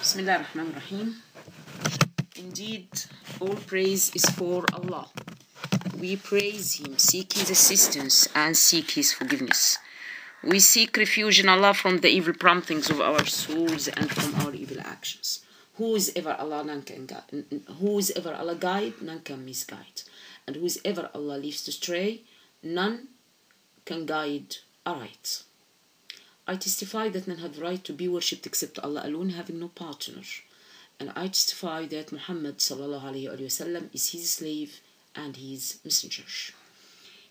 Bismillah ar-Rahman ar-Rahim. Indeed, all praise is for Allah. We praise Him, seek His assistance, and seek His forgiveness. We seek refuge in Allah from the evil promptings of our souls and from our evil actions. Who is ever Allah, none can guide. Who is ever Allah guide, none can misguide. And who is ever Allah leaves astray, none can guide aright. I testify that none have the right to be worshipped except Allah alone, having no partner. And I testify that Muhammad sallallahu alayhi wa sallam is his slave and his messenger.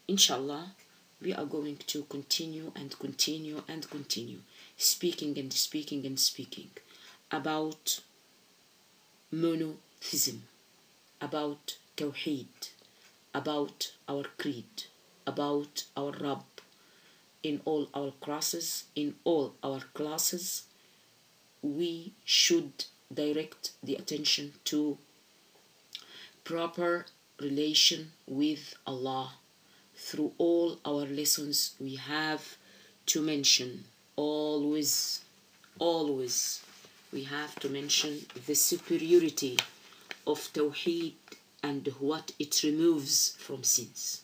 Inshallah, we are going to continue and continue and continue, speaking and speaking and speaking about monotheism, about Tawhid, about our creed, about our Rabb. In all our classes, we should direct the attention to proper relation with Allah. Through all our lessons, we have to mention always, we have to mention the superiority of Tawheed and what it removes from sins.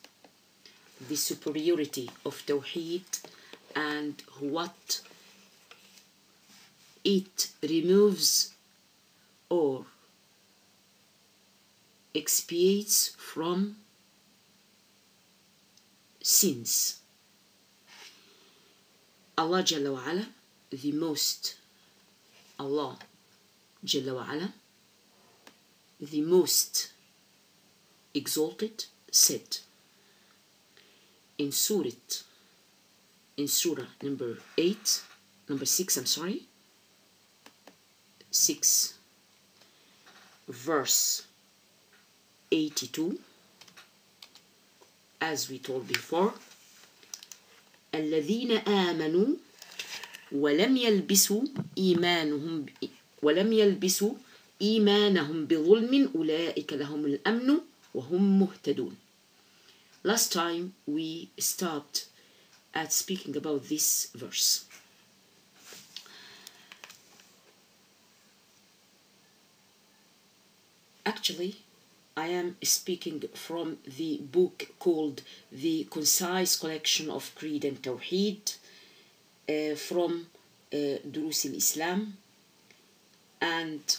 The superiority of Tawheed and what it removes or expiates from sins. Allah Jalla wa Ala, the most exalted, said in Surah number 6, verse 82, as we told before, الذين آمنوا ولم يلبسوا إيمانهم بظلم أولئك لهم الأمن وهم مهتدون. Last time we stopped at speaking about this verse. Actually, I am speaking from the book called The Concise Collection of Creed and Tawheed from Durus al-Islam, and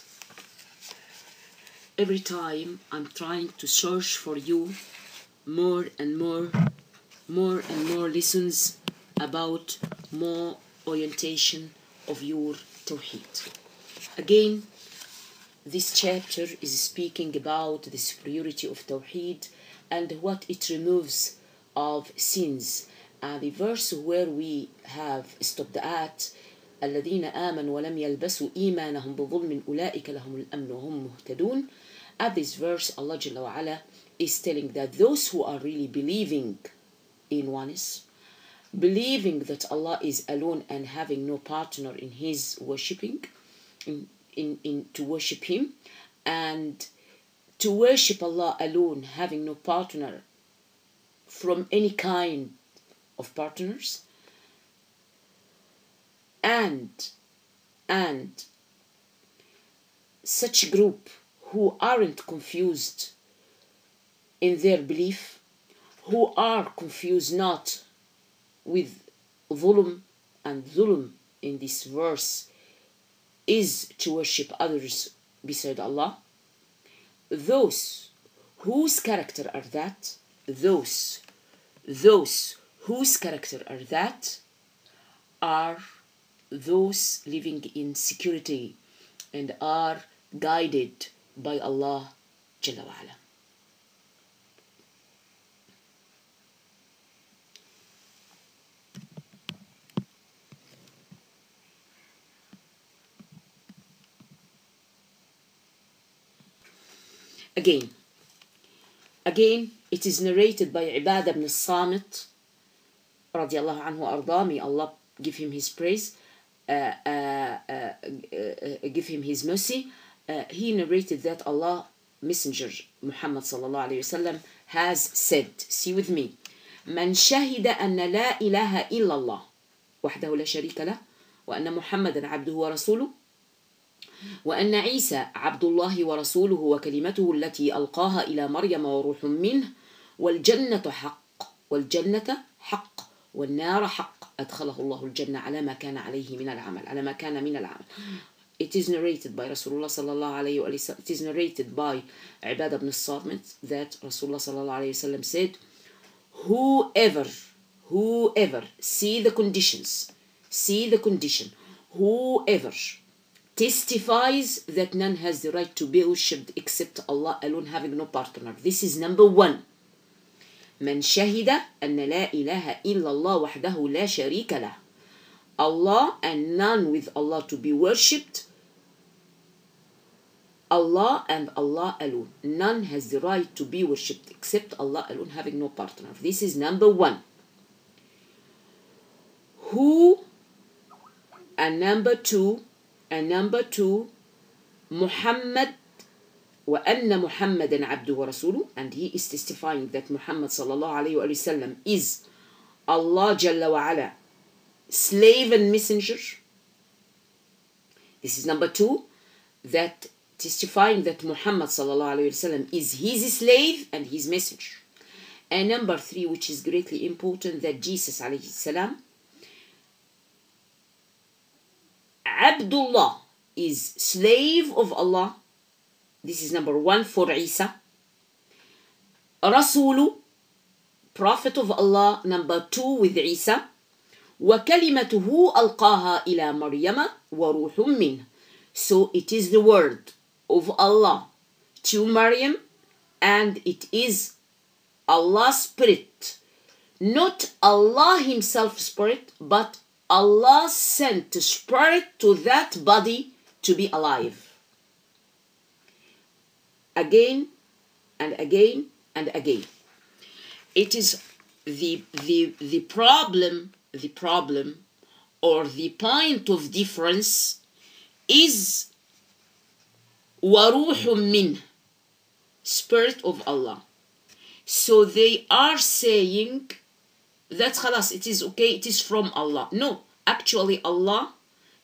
every time I'm trying to search for you more and more lessons about more orientation of your Tawheed. Again, this chapter is speaking about the superiority of Tawheed and what it removes of sins. And the verse where we have stopped at, الذين آمنوا ولم يلبسوا إيمانهم بظلم أولئك لهم الأمن وهم مهتدون. At this verse, Allah Jalla wa Ala is telling that those who are really believing in oneness, believing that Allah is alone and having no partner in his worshipping, to worship him, and to worship Allah alone, having no partner from any kind of partners, and such group who aren't confused in their belief, who are confused not with dhulm, and dhulm in this verse is to worship others beside Allah. Those whose character are that, those whose character are that, are those living in security and are guided by Allah Jalla wa Ala. Again, it is narrated by Ibadah ibn Samit, radiallahu anhu arda, may Allah give him his praise, give him his mercy. He narrated that Allah Messenger Muhammad sallallahu alayhi wa sallam has said, see with me, من شهد أن لا إله إلا الله وحده لا شريك له وأن محمدا عبده ورسوله وأن عيسى عبد الله ورسوله وكلمته التي ألقاها إلى مريم وروح منه والجنة حق والنار حق أدخله الله الجنة على ما كان عليه من العمل It is narrated by Rasulullah sallallahu alayhi wa sallam. It is narrated by Ibadah ibn al-Samit that Rasulullah sallallahu alayhi wa sallam said, whoever, see the condition, whoever testifies that none has the right to be worshipped except Allah alone, having no partner. This is number one. من شهد أن لا إله إلا الله وحده لا شريك له. Allah and none with Allah to be worshipped. Allah and Allah alone. None has the right to be worshipped except Allah alone, having no partner. This is number one. Number two, Muhammad وأن محمدا عبده ورسوله, and he is testifying that Muhammad sallallahu alayhi wa sallam is Allah Jalla wa Ala slave and messenger. This is number two, that testifying that Muhammad sallallahu alayhi wa sallam is his slave and his messenger. And number three, which is greatly important, that Jesus alayhi salam, Abdullah, is slave of Allah. This is number one for Isa. Rasulu, prophet of Allah, number two with Isa. وَكَلِمَتُهُ أَلْقَاهَا إِلَى مَرْيَمَ وَرُوحٌ مِّنْهُ. So it is the word of Allah to Maryam, and it is Allah's spirit. Not Allah himself spirit, but Allah sent the spirit to that body to be alive. Again and again and again. It is the problem or the point of difference is وَرُوحٌ مِّنْهُ, spirit of Allah. So they are saying that khalas, it is okay, it is from Allah. No, actually Allah,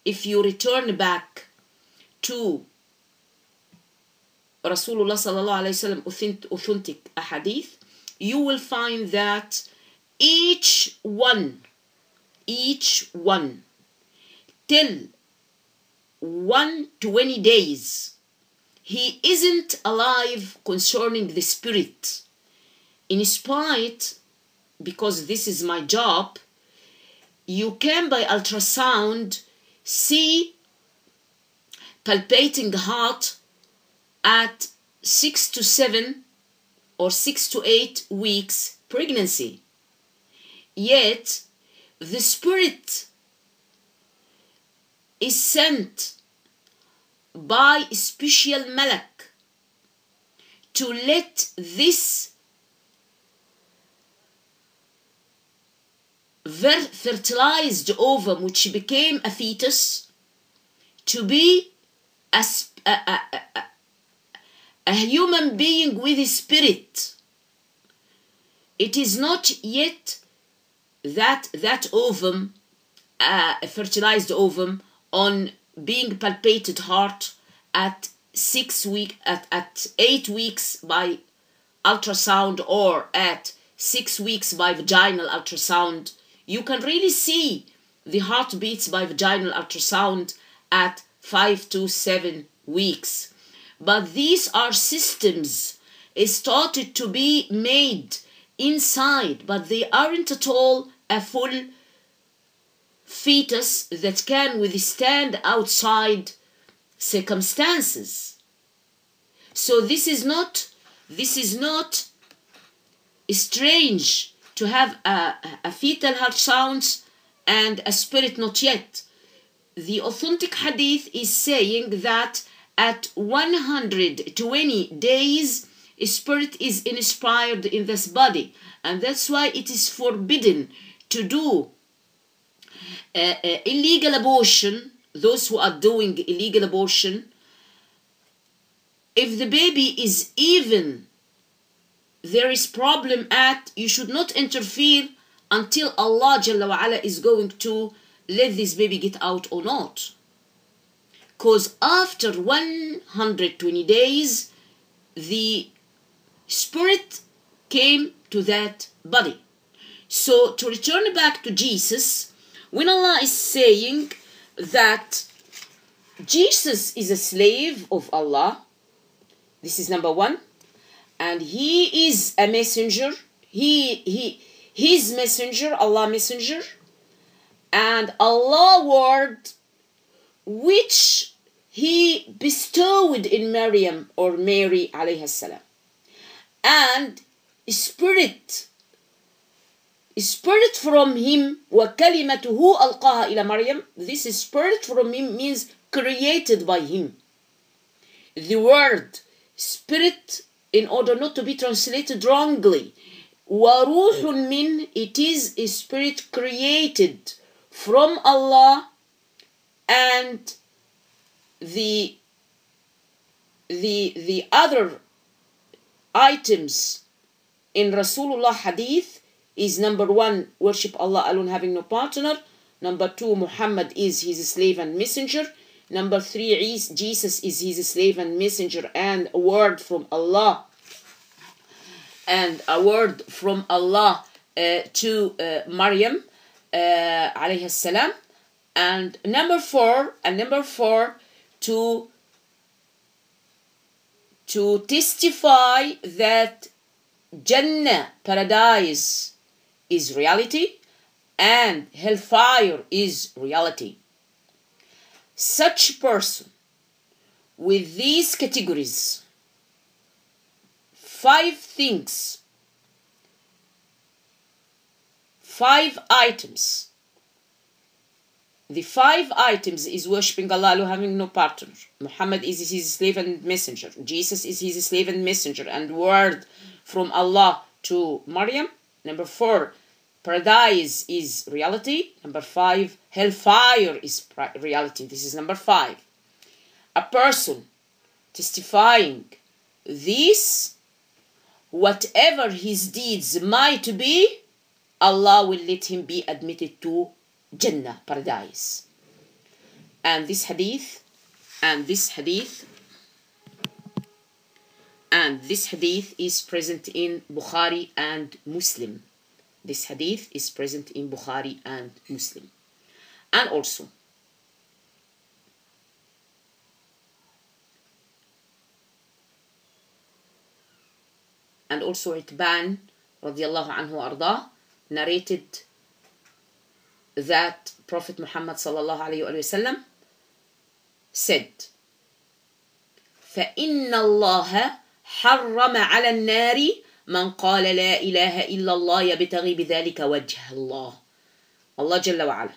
if you return back to Rasulullah sallallahu alayhi wa sallam authentic ahadith, you will find that each one till 120 days he isn't alive concerning the spirit. In spite, because this is my job, you can by ultrasound see palpating heart at 6 to 7 or 6 to 8 weeks pregnancy. Yet the spirit is sent by a special malak to let this fertilized ovum, which became a fetus, to be a human being with a spirit. It is not yet that ovum, a fertilized ovum, on being palpated heart at 8 weeks by ultrasound or at 6 weeks by vaginal ultrasound. You can really see the heartbeats by vaginal ultrasound at 5 to 7 weeks. But these are systems started to be made inside, but they aren't at all a full fetus that can withstand outside circumstances. So this is not strange to have a fetal heart sounds and a spirit not yet. The authentic hadith is saying that at 120 days a spirit is inspired in this body, and that's why it is forbidden to do illegal abortion. Those who are doing illegal abortion, if the baby is even there is problem at, you should not interfere until Allah Jalla wa Ala is going to let this baby get out or not. Because after 120 days, the spirit came to that body. So to return back to Jesus, when Allah is saying that Jesus is a slave of Allah, this is number one, and he is a messenger, his messenger, Allah messenger, and Allah word which he bestowed in Maryam or Mary alayhi salam, and spirit from him, وَكَلِمَتُهُ أَلْقَاهَا إِلَى Maryam. This spirit from him means created by him. The word spirit, in order not to be translated wrongly, وَرُوحٌ مِّن, it is a spirit created from Allah, and the other items in Rasulullah hadith is number one, worship Allah alone, having no partner. Number two, Muhammad is his slave and messenger. Number three, Jesus is his slave and messenger and a word from Allah. And a word from Allah to Maryam alayhi salam. And number four, to testify that Jannah, paradise, is reality and hellfire is reality. Such person with these categories, 5 things, 5 items. The 5 items is worshipping Allah alone, having no partner. Muhammad is his slave and messenger. Jesus is his slave and messenger and word from Allah to Maryam. Number 4, paradise is reality. Number 5, hellfire is reality. This is number 5. A person testifying this, whatever his deeds might be, Allah will let him be admitted to Jannah, paradise. And this hadith is present in Bukhari and Muslim. This hadith is present in Bukhari and Muslim. And also Itban radiallahu anhu arda narrated that Prophet Muhammad sallallahu alayhi wa sallam said, فَإِنَّ اللَّهَ حَرَّمَ عَلَى النَّارِ مَنْ قَالَ لَا إِلَهَ إِلَّا اللَّهِ يَبْتَغِي بِذَلِكَ وَجْهَ اللَّهِ. Allah Jalla wa Ala,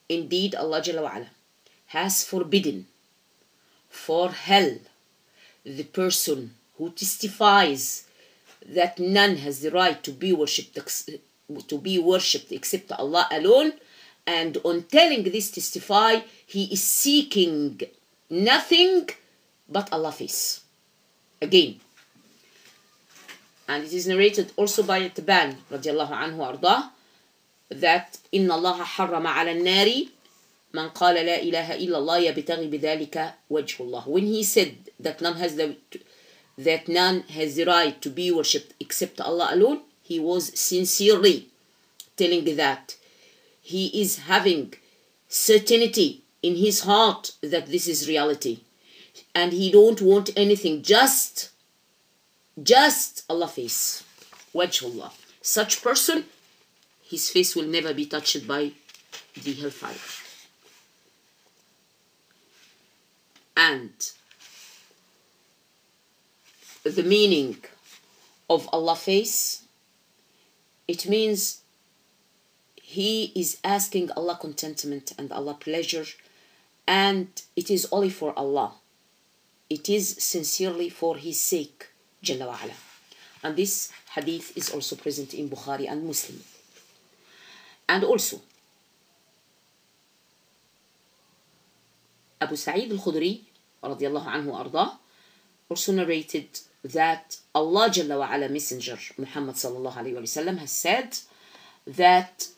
indeed Allah Jalla wa Ala has forbidden for hell the person who testifies that none has the right to be worshipped except Allah alone, and on telling this testify, he is seeking nothing but Allah's face. Again, and it is narrated also by Itban radiallahu anhu arda that إن الله حرم على النار من قال لا إله إلا الله يبتغي بذلك وجه الله. When he said that none has the right to be worshipped except Allah alone, he was sincerely telling that he is having certainty in his heart that this is reality, and he don't want anything, just Allah's face, wajhullah. Such person, his face will never be touched by the hellfire. And the meaning of Allah's face, it means he is asking Allah contentment and Allah pleasure, and it is only for Allah. It is sincerely for his sake, Jalla wa Ala. And this hadith is also present in Bukhari and Muslim. And also Abu Sa'id al-Khudri radiallahu anhu arda also narrated that Allah Jalla wa Ala messenger Muhammad sallallahu alayhi wa sallam has said that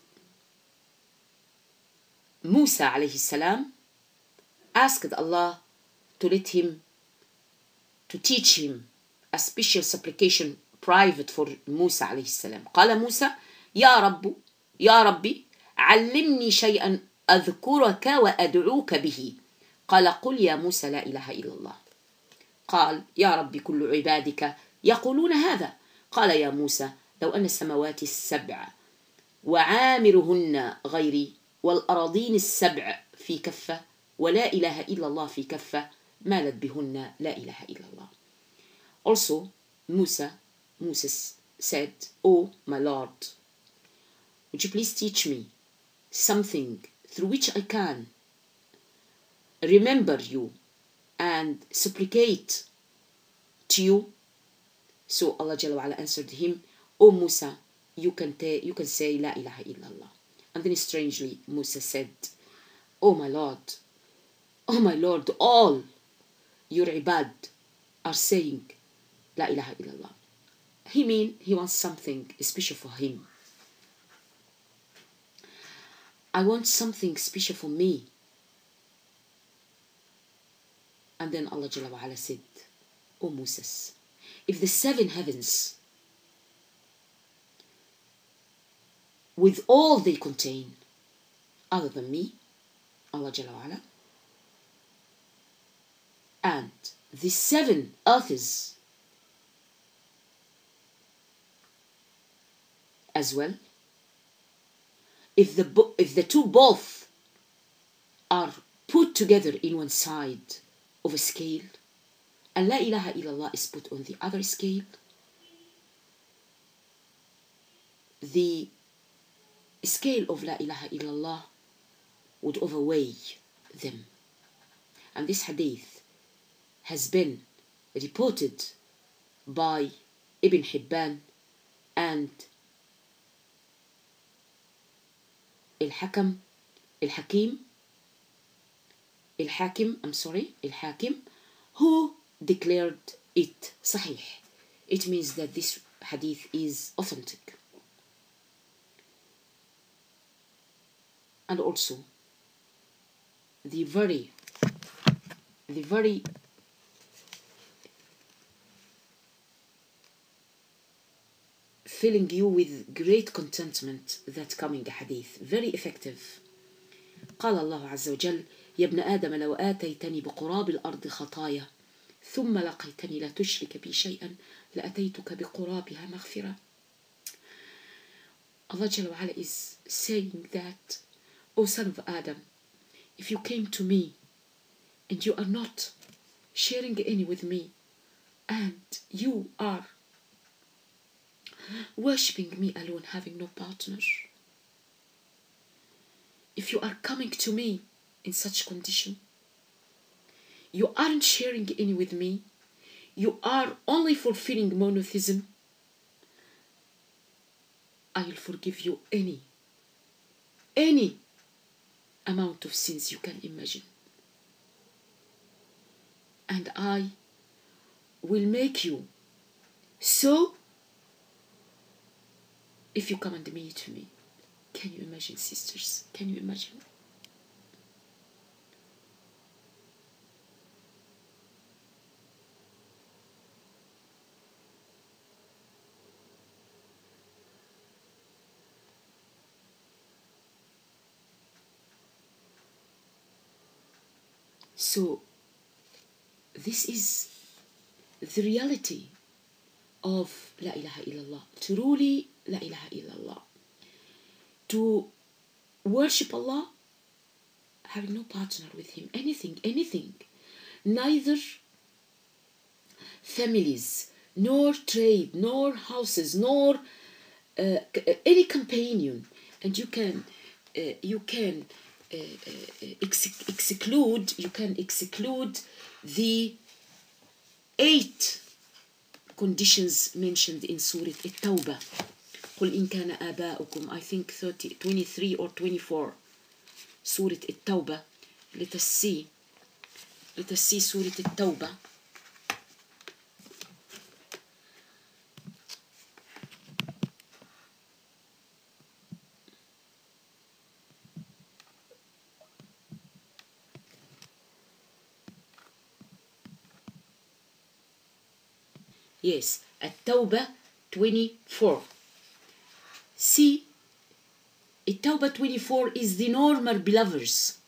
Musa alayhi salam asked Allah to let him, to teach him a special supplication private for موسى عليه السلام. قال موسى يا ربي علمني شيئا أذكرك وأدعوك به. قال قل يا موسى لا إله إلا الله. قال يا ربي كل عبادك يقولون هذا. قال يا موسى لو أن السماوات السبع وعامرهن غيري والأراضين السبع في كفة ولا إله إلا الله في كفة مالت بهن لا إله إلا الله. Also, Moses said, "Oh my Lord, would you please teach me something through which I can remember you and supplicate to you?" So Allah Jalla wa Ala answered him, "Oh Musa, you can say La ilaha illallah." And then strangely Musa said, "Oh my Lord, all your ibad are saying La ilaha illallah." He wants something special for him. I want something special for me. And then Allah Jalla wa Ala said, "Oh Moses, if the 7 heavens with all they contain other than me, Allah Jalla wa Ala, and the 7 earths as well, if the two both are put together in one side of a scale and La ilaha illallah is put on the other scale, the scale of La ilaha illallah would overweigh them." And this hadith has been reported by Ibn Hibban and الحاكم, who declared it sahih. It means that this hadith is authentic. And also the very filling you with great contentment that coming hadith, very effective. قال الله عز وجل: يا ابن آدم لو آتيتني بقراب الأرض خطايا ثم لقيتني لا تشرك بي شيئا لأتيتك بقرابها مغفرة. Allah Jalla wa Ala is saying that, "O son of Adam, if you came to me and you are not sharing any with me and you are worshipping me alone, having no partner, if you are coming to me in such condition, you aren't sharing any with me, you are only fulfilling monotheism, I will forgive you any amount of sins you can imagine. And I will make you so if you come and meet me." Can you imagine, sisters? Can you imagine? So this is the reality of La ilaha illallah. Truly La ilaha illallah. To worship Allah having no partner with him. Anything. Neither families, nor trade, nor houses, nor any companion. And you can exclude the 8 conditions mentioned in Surah At-Tauhid. قل إن كان آباؤكم, I think 23 or 24, Surah At-Tauhid. Let us see Surah At-Tauhid. Yes, At-Tawbah 24. See, At-Tawbah 24 is the normal believers.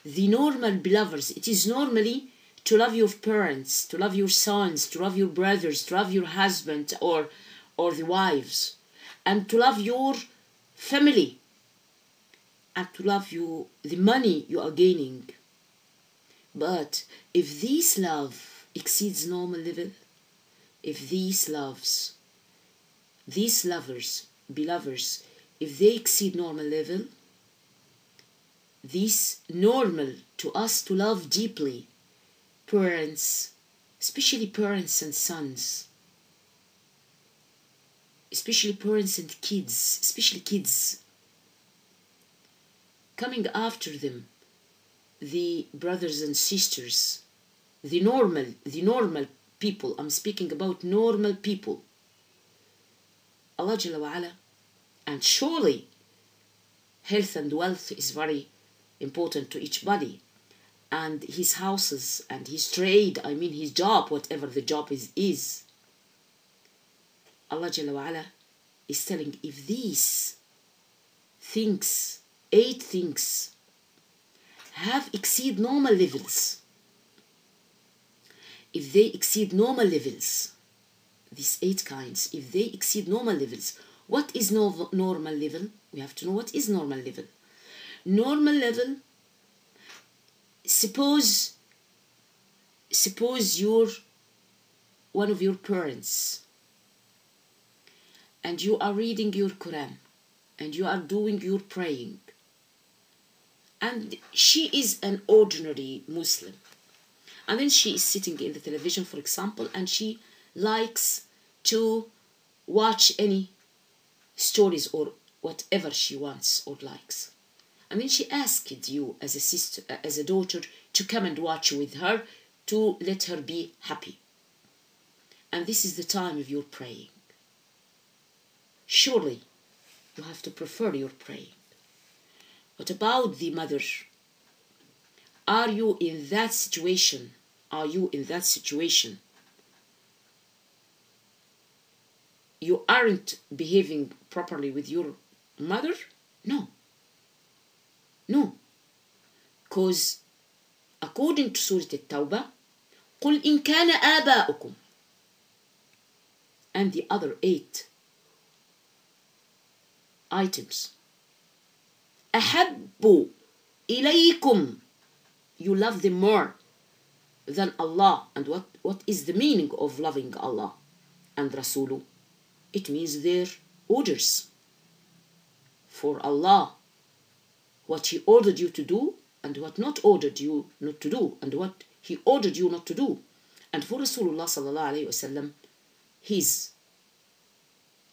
The normal believers. It is normally to love your parents, to love your sons, to love your brothers, to love your husband or the wives, and to love your family, and to love the money you are gaining. But if this love exceeds normal level, if these lovers, belovers, if they exceed normal level, this normal to us to love deeply parents, especially parents and sons, especially parents and kids, especially kids, coming after them, the brothers and sisters, the normal people. I'm speaking about normal people. Allah Jalla wa Ala, and surely health and wealth is very important to each body, and his houses and his trade, I mean his job, whatever the job is. Allah Jalla wa Ala is telling, if these things, 8 things, have exceed normal levels, if they exceed normal levels, these 8 kinds, if they exceed normal levels, what is normal level? We have to know what is normal level. Normal level, suppose you're one of your parents and you are reading your Quran and you are doing your praying, and she is an ordinary Muslim, and then she is sitting in the television, for example, and she likes to watch any stories or whatever she wants or likes, and then she asked you as a sister, as a daughter, to come and watch with her to let her be happy, and this is the time of your praying. Surely you have to prefer your praying. What about the mother? Are you in that situation? You aren't behaving properly with your mother? No. Because according to Surah At-Tawbah, قُلْ إِنْ كَانَ آبَاؤُكُمْ, and the other 8 items, أَحَبُّ إِلَيْكُمْ, you love them more than Allah. And what is the meaning of loving Allah and Rasuluh? It means their orders for Allah, what He ordered you to do and what not ordered you not to do, and what He ordered you not to do. And for Rasulullah sallallahu alayhi wasallam, his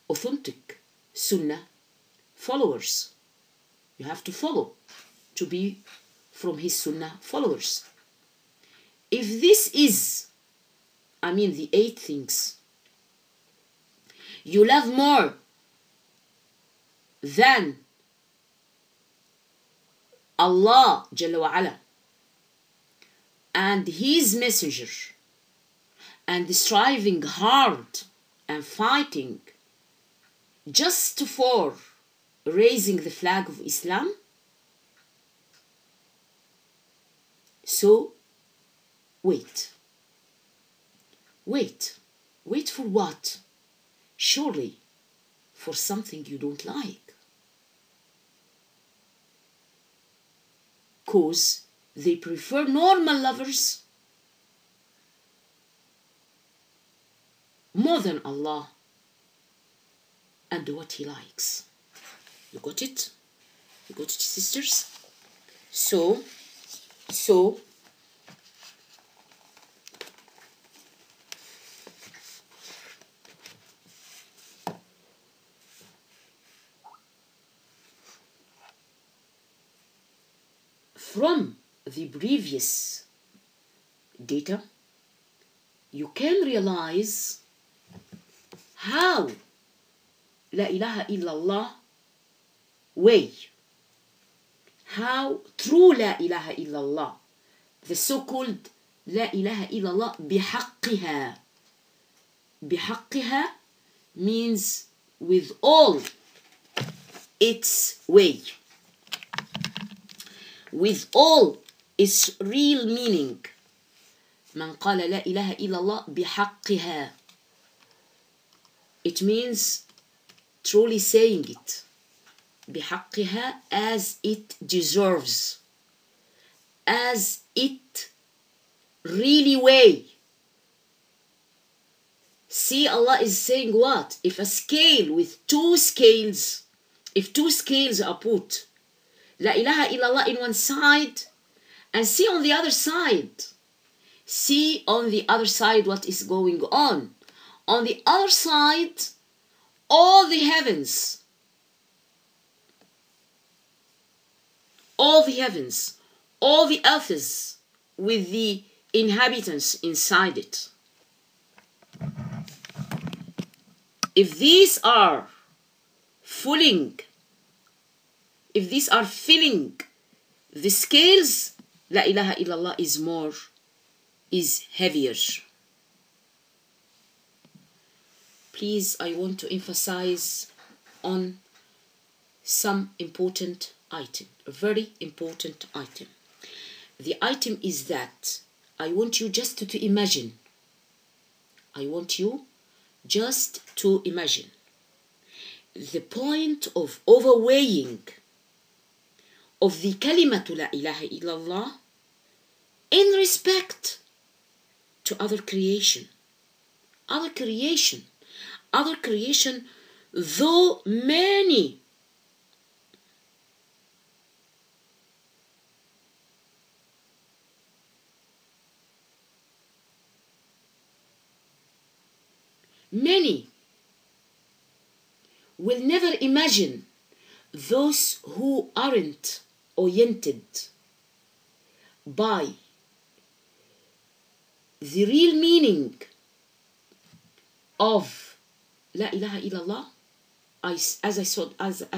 authentic sunnah followers. You have to follow to be from his sunnah followers. If this is, the 8 things, you love more than Allah Jalla wa Ala and His Messenger, and striving hard and fighting just for raising the flag of Islam, so wait for what? Surely for something you don't like, because they prefer normal lovers more than Allah and what He likes. You got it? You got it, sisters? So from the previous data, you can realize how La ilaha illallah way, how true La ilaha illallah, the so-called La ilaha illallah بحقها, بحقها means with all its way, with all its real meaning. من قال لا إله إلا الله بحقها. It means truly saying it. بحقها, as it deserves, as it really way. See, Allah is saying what? If a scale with two scales, if two scales are put, La ilaha illallah in one side, and see on the other side, see on the other side what is going on. On the other side, all the heavens, all the heavens, all the earths with the inhabitants inside it. If these are filling the scales, La ilaha illallah is heavier. Please, I want to emphasize on some important item, a very important item. The item is that I want you just to imagine. I want you just to imagine the point of overweighing of the kalimatu la ilaha illallah in respect to other creation, though many will never imagine, those who aren't oriented by the real meaning of La ilaha illallah, as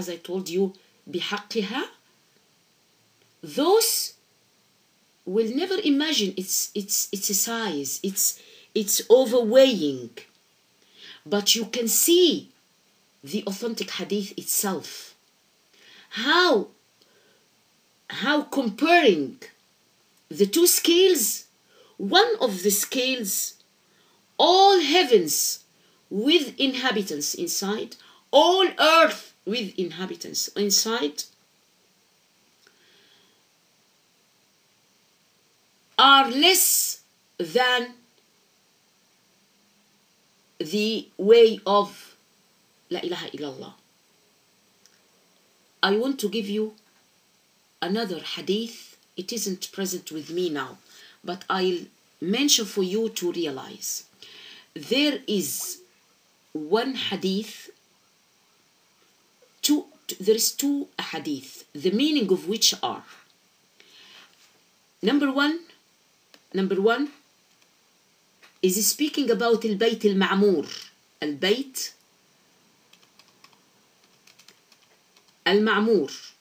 I told you, بحقها, those will never imagine its size, its overweighing. But you can see the authentic hadith itself, how comparing the two scales, one of the scales, all heavens with inhabitants inside, all earth with inhabitants inside, are less than the way of La ilaha illallah. I want to give you another hadith. It isn't present with me now, but I'll mention for you to realize. There is one hadith, there is two hadith, the meaning of which are, number one is speaking about البيت المعمور. البيت المعمور.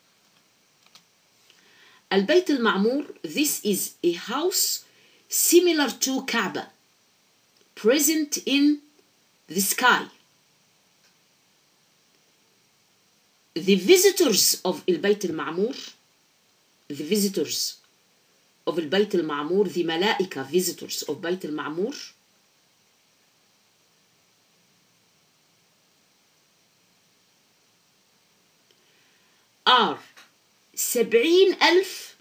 البيت المعمور, this is a house similar to Kaaba, present in the sky. The visitors of البيت المعمور, the visitors of البيت المعمور, the malaika visitors of بيت المعمور, are 70,000.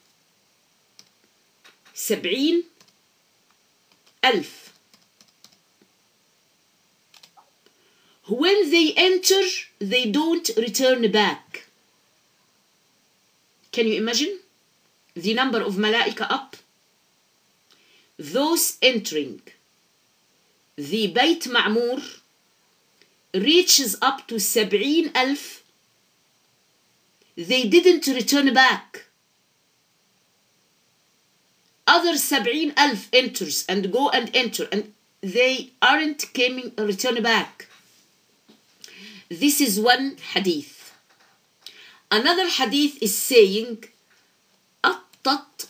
When they enter, they don't return back. Can you imagine the number of malaika up? Those entering the Bayt Ma'mur reaches up to 70,000. They didn't return back. Other 70,000 enters and go and enter, and they aren't coming return back. This is one hadith. Another hadith is saying أطت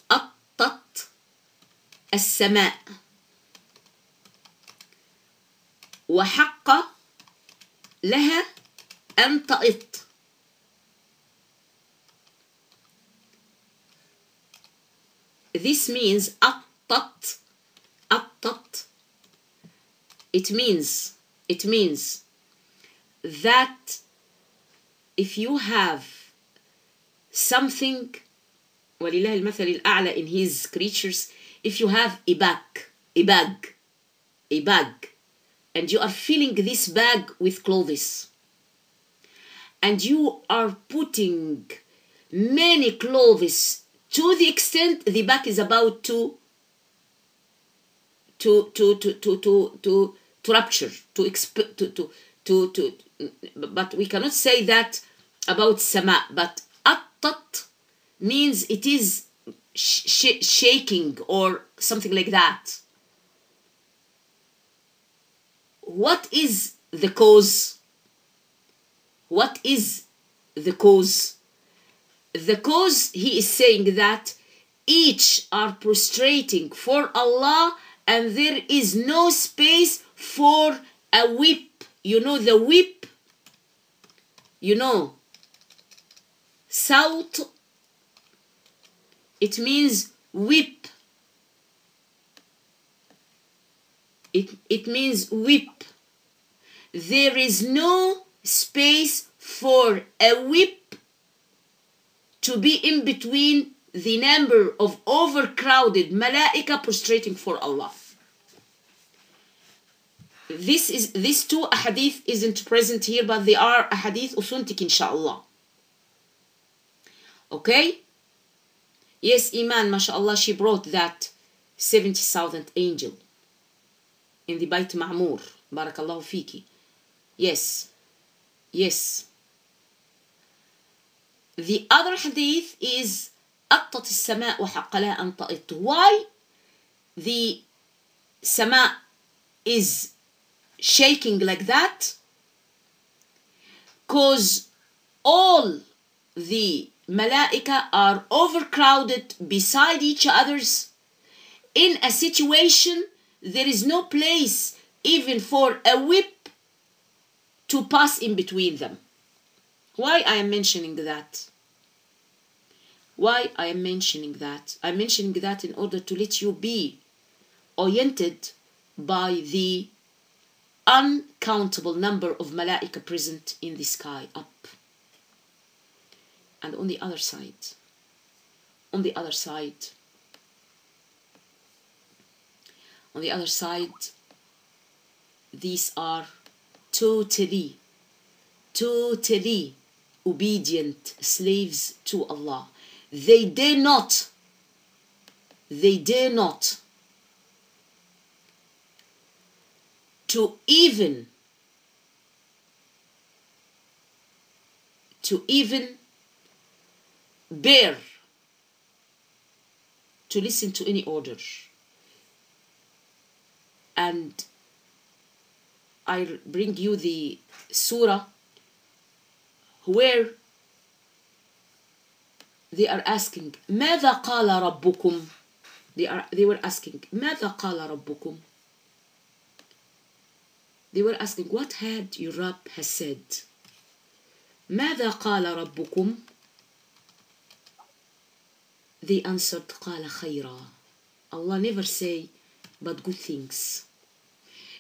السماء وحق لها أن تئط. This means أطت. أطت. It means that if you have something, ولله المثل الأعلى in his creatures, if you have a bag, and you are filling this bag with clothes, and you are putting many clothes to the extent the bag is about to rupture, but we cannot say that about sama. But attat means it is shaking or something like that. What is the cause? What is the cause? The cause, he is saying that each are prostrating for Allah and there is no space for a whip. You know the whip? You know, Saut, it means whip. It means whip. There is no space for a whip to be in between the number of overcrowded malaika prostrating for Allah. These two ahadith isn't present here, but they are ahadith authentic, inshallah. Okay? Yes, Iman, mashallah, she brought that 70,000 angel in the Bayt Ma'mur. Barakallahu fiki. Yes. The other hadith is أطت السماء وحق لها أن تئط. Why the sama is shaking like that? Because all the malaika are overcrowded beside each others in a situation there is no place even for a whip to pass in between them. Why I am mentioning that? I'm mentioning that in order to let you be oriented by the uncountable number of malaika present in the sky up. And on the other side, these are totally obedient slaves to Allah. They dare not to even bear to listen to any order. And I'll bring you the surah where they are asking ماذا قال ربكم. They were asking ماذا قال ربكم. They were asking, what had your Rabb has said? ماذا قال ربكم. They answered قال خيرا. Allah never say but good things.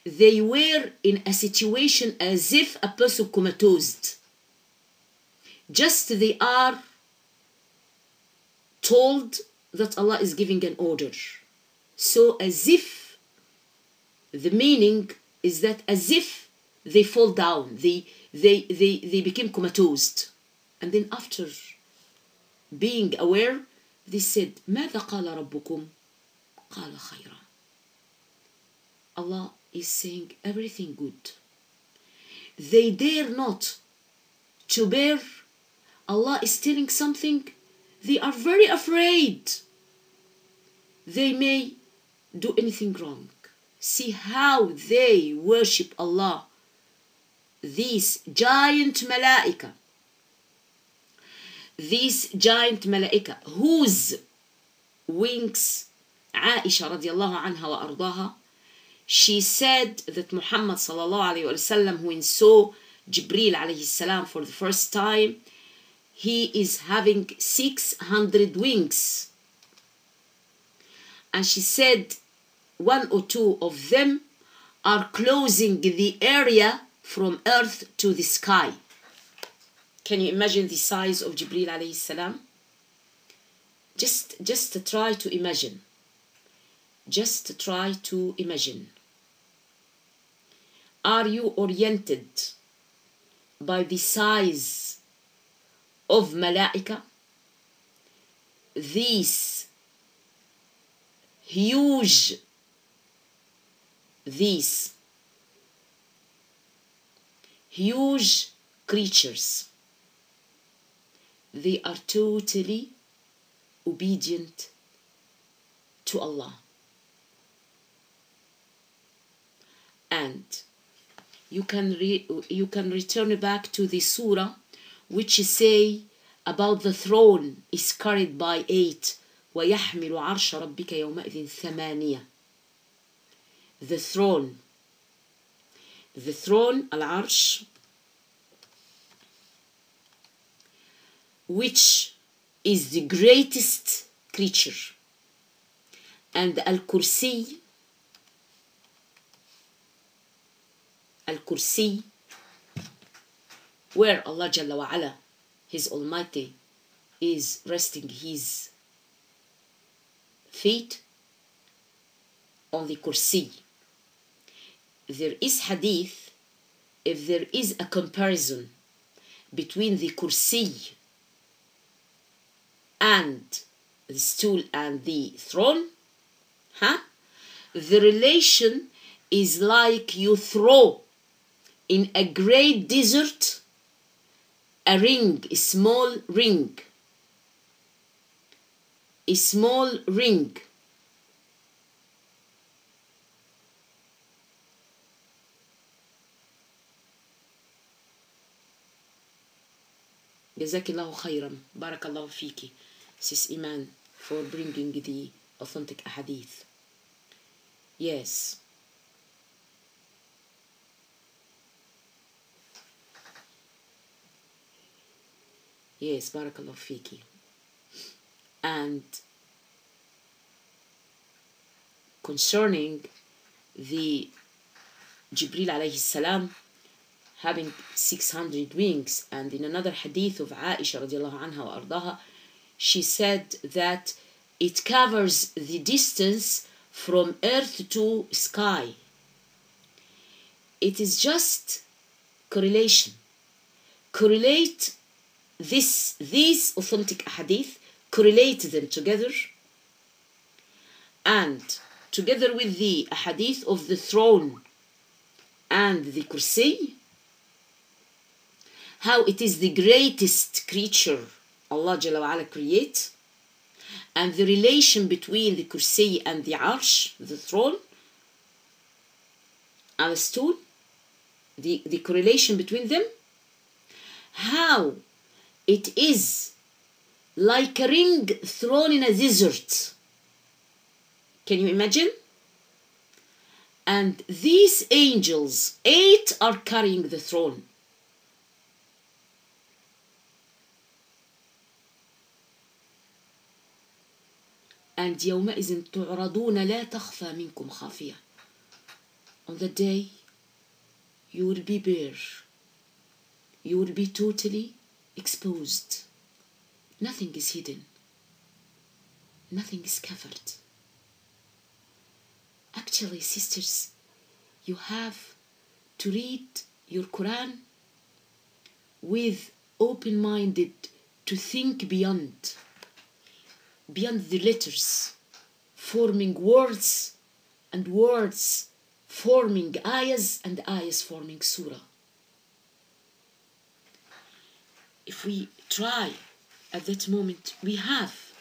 They were in a situation as if a person comatose. Just they are told that Allah is giving an order. So as if, the meaning is that as if they fall down, they became comatose. And then after being aware, they said, ماذا قال ربكم. قال خيرا. Allah is saying everything good. They dare not to bear. Allah is telling something. They are very afraid. They may do anything wrong. See how they worship Allah. These giant malaika. Whose wings Aisha radiallahu anha wa ardaha she said that Muhammad sallallahu alayhi wa sallam, when saw Jibreel alayhi salam for the first time, he is having 600 wings. And she said one or two of them are closing the area from earth to the sky. Can you imagine the size of Jibreel alayhi salam? Just try to imagine. Just try to imagine. Are you oriented by the size of malaika? These huge creatures, they are totally obedient to Allah. And you can return back to the surah which say about the throne is carried by 8. وَيَحْمِلُ عَرْشَ رَبِّكَ يَوْمَئِذٍ ثَمَانِيَةٍ. The throne, al-Arsh, which is the greatest creature, and al-Kursi, where Allah Jalla wa Ala, His Almighty, is resting His feet on the Kursi. There is hadith, if there is a comparison between the Kursi and the stool and the throne, the relation is like you throw in a great desert a ring, a small ring. Jazakallahu khairan. Barakallahu fiki, Sis Iman, for bringing the authentic hadith. Yes. Yes, barakallahu fiki. And concerning the Jibreel alayhi salam having 600 wings, and in another hadith of Aisha radiallahu anha wa ardaha, she said that it covers the distance from earth to sky. It is just correlation. Correlate these authentic hadith, correlate them together, and together with the hadith of the throne and the kursi, how it is the greatest creature Allah Jalla wa Ala create, and the relation between the kursi and the arsh, the throne, and the stool, the correlation between them, how it is like a ring thrown in a desert. Can you imagine? And these angels, 8 are carrying the throne. And يومئذ تعرضون لا تخفى منكم خافية. On the day, you will be bare. You will be totally exposed. Nothing is hidden. Nothing is covered. Actually, sisters, you have to read your Quran with open-minded, to think beyond the letters, forming words, and words forming ayahs, and ayahs forming surah. If we try at that moment, we have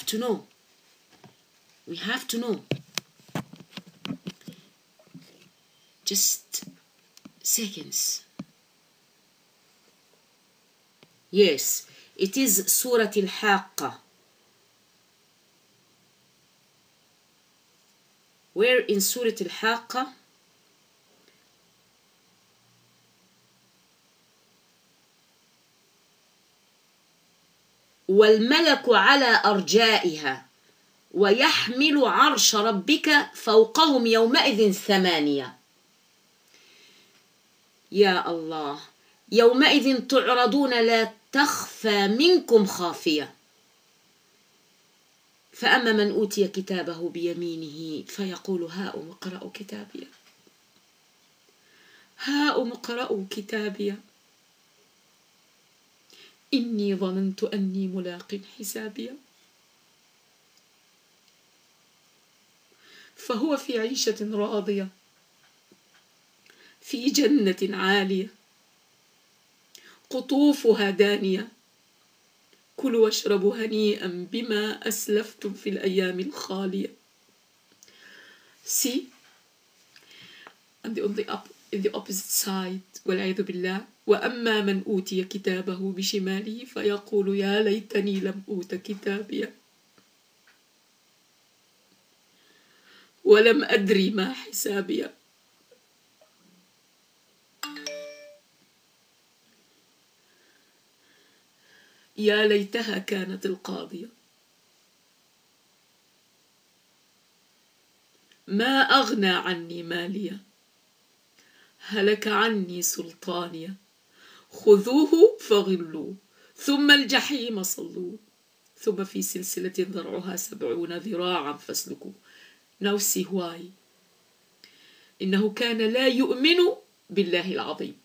to know. We have to know. Just seconds. Yes, it is Surah Al-Haqqa. where in Surah Al-Haqqa, وَالْمَلَكُ عَلَى أَرْجَائِهَا وَيَحْمِلُ عَرْشَ رَبِّكَ فَوْقَهُمْ يَوْمَئِذٍ ثَمَانِيَةٌ. يا الله، يومئذ تعرضون لا تخفى منكم خافية، فأما من أوتي كتابه بيمينه فيقول هاؤم اقرءوا كتابي، هاؤم اقرءوا كتابي إني ظننت أني ملاق حسابي، فهو في عيشة راضية في جنة عالية قطوفها دانية كلوا واشربوا هنيئا بما أسلفتم في الأيام الخالية. See, and on the opposite side, والعياذ بالله، وأما من أوتي كتابه بشماله فيقول يا ليتني لم أوت كتابي ولم أدري ما حسابي يا ليتها كانت القاضية ما أغنى عني مالية هلك عني سلطانية خذوه فغلوه ثم الجحيم صلوه ثم في سلسلة ذرعها 70 ذراعا فاسلكوه. Now see why. إنه كان لا يؤمن بالله العظيم.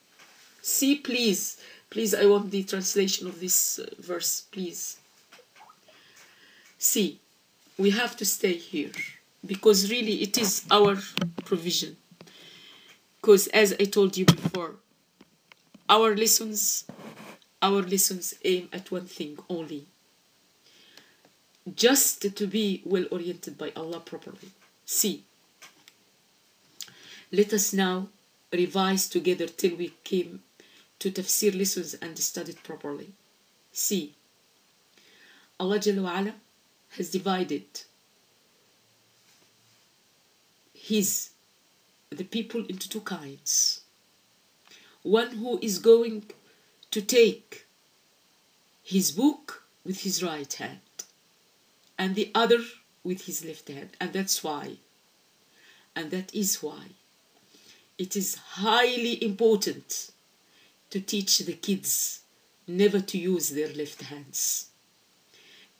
See, please, I want the translation of this verse, please. See, we have to stay here because really it is our provision. Because as I told you before, our lessons aim at one thing only, just to be well oriented by Allah properly. See, let us now revise together till we came to tafsir lessons and studied properly. See, Allah Jalla wa Ala has divided the people into two kinds. One who is going to take his book with his right hand and the other with his left hand. And that is why it is highly important to teach the kids never to use their left hands.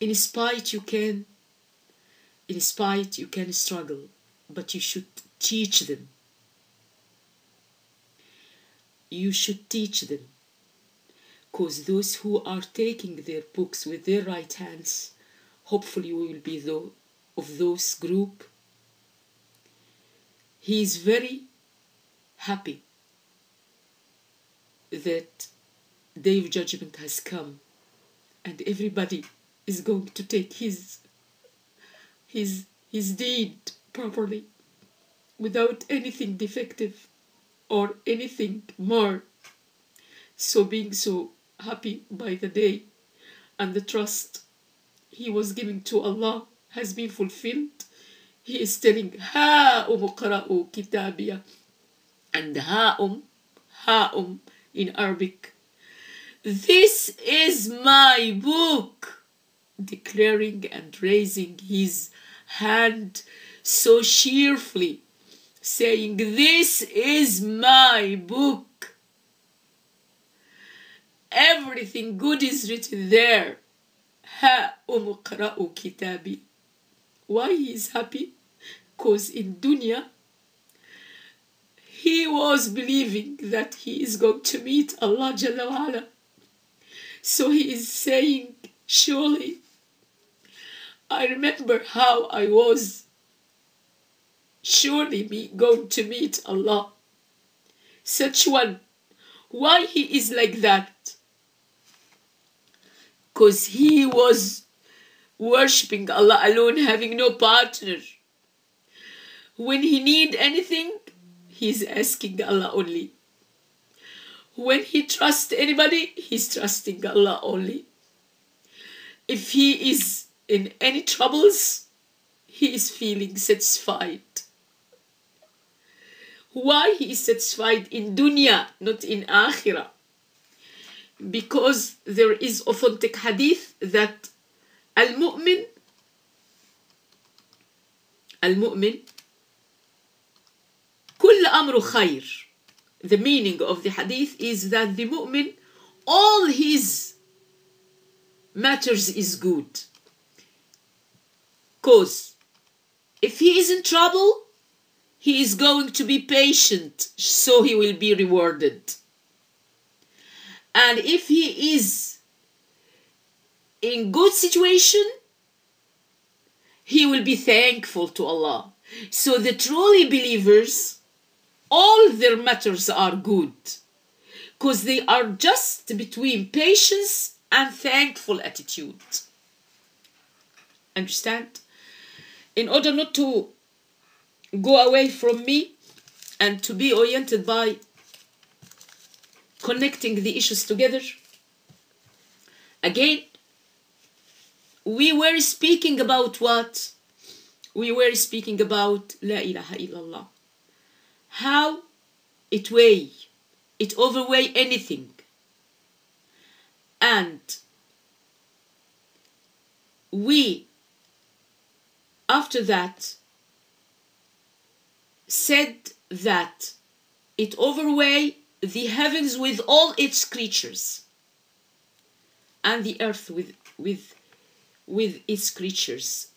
In spite you can struggle, but you should teach them. You should teach them, because those who are taking their books with their right hands, hopefully we will be of those group. He is very happy that Day of Judgment has come and everybody is going to take his deed properly without anything defective or anything more. So being so happy by the day and the trust he was giving to Allah has been fulfilled, he is telling هَاؤُمُ اقْرَءُوا كِتَابِيَهْ, and ha'um in Arabic, this is my book, declaring and raising his hand so cheerfully, saying, this is my book. Everything good is written there. هَاؤُمُ اقْرَءُوا كِتَابِي. Why he is happy? Because in dunya, he was believing that he is going to meet Allah Jalla wa Ala. So he is saying, surely, I remember how I was surely going to meet Allah. Such one. Why he is like that? Because he was worshipping Allah alone, having no partner. When he need anything, he's asking Allah only. When he trusts anybody, he's trusting Allah only. If he is in any troubles, he is feeling satisfied Why he is satisfied in dunya, not in akhirah? Because there is authentic hadith that al-mu'min كل أمره خير. The meaning of the hadith is that the mu'min, all his matters is good. Because if he is in trouble, he is going to be patient, so he will be rewarded. And if he is in good situation, he will be thankful to Allah. So the truly believers, all their matters are good, because they are just between patience and thankful attitude. Understand? In order not to go away from me and to be oriented by connecting the issues together, again, we were speaking about what? We were speaking about La ilaha illallah. How it overweigh anything. And we, after that, said that it overweigh the heavens with all its creatures and the earth with its creatures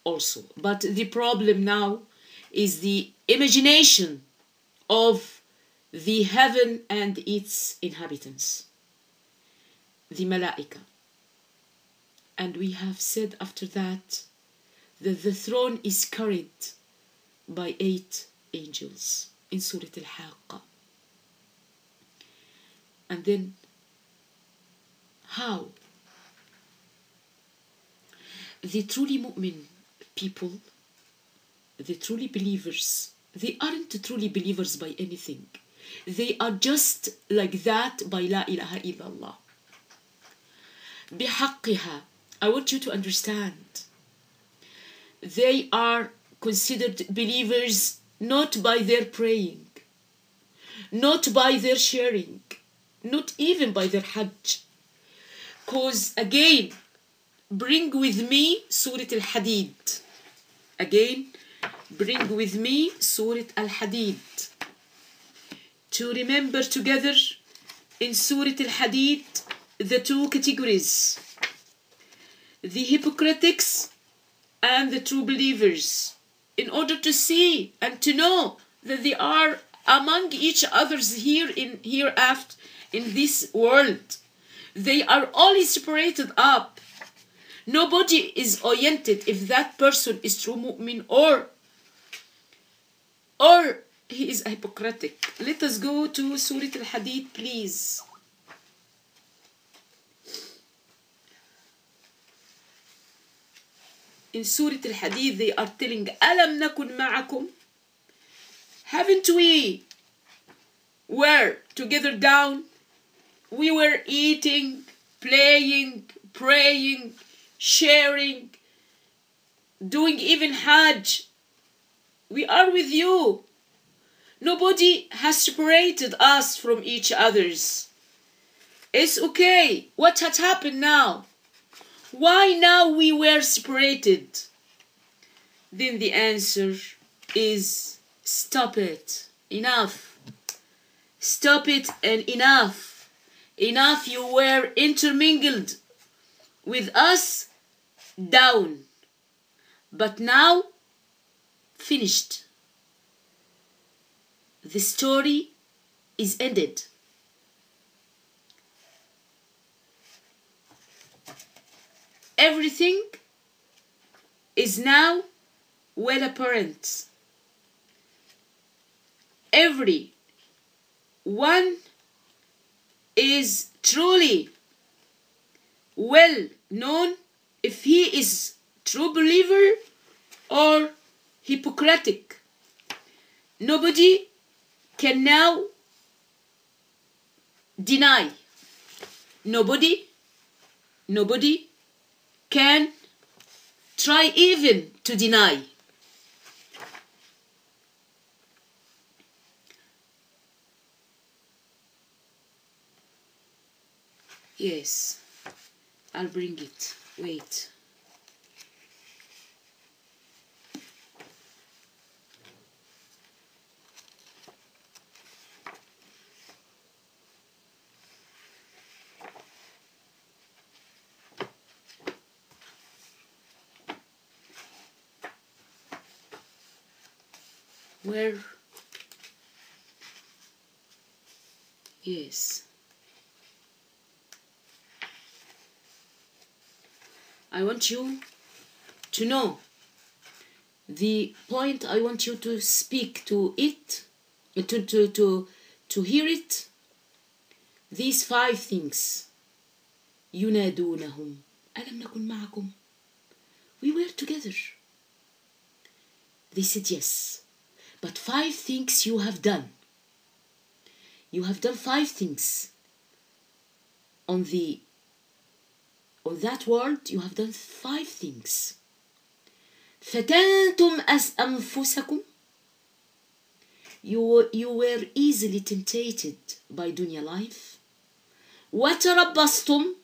also. But the problem now is the imagination of the heaven and its inhabitants, the malaika. And we have said after that the throne is carried by 8 angels in Surah Al-Haqqa. And then how the truly mu'min people, the truly believers, they aren't truly believers by anything. They are just like that by La ilaha illallah. بحقها. I want you to understand. They are considered believers not by their praying, not by their sharing, not even by their hajj. Because again, bring with me Surah Al-Hadid. Again, bring with me Surah Al-Hadid. To remember together in Surah Al-Hadid the 2 categories, the hypocritics and the true believers, in order to see and to know that they are among each others hereafter in this world. They are only separated up. Nobody is oriented if that person is true mu'min or he is a hypocritic. Let us go to Surah Al-Hadid, please. In Surah Al-Hadid, they are telling, أَلَمْ نَكُنْ مَعَكُمْ? Haven't we were together down? We were eating, playing, praying, sharing, doing even Hajj. We are with you. Nobody has separated us from each others. It's okay. What had happened now? Why now we were separated? Then the answer is, stop it. Enough. Stop it and enough. Enough, you were intermingled with us down. But now, finished. The story is ended. Everything is now well apparent. Every one is truly well known if he is true believer or hypocritic. Nobody can now deny. Nobody can try even to deny. Yes, I'll bring it. Wait. Where? Yes. I want you to know the point. I want you to speak to it, to hear it. These 5 things. ينادونهم ألم نكن معكم. We were together. They said yes. But 5 things you have done. You have done 5 things. On that world, you have done 5 things. فتنتم أنفسكم. You were easily tempted by dunya life. وتربصتم.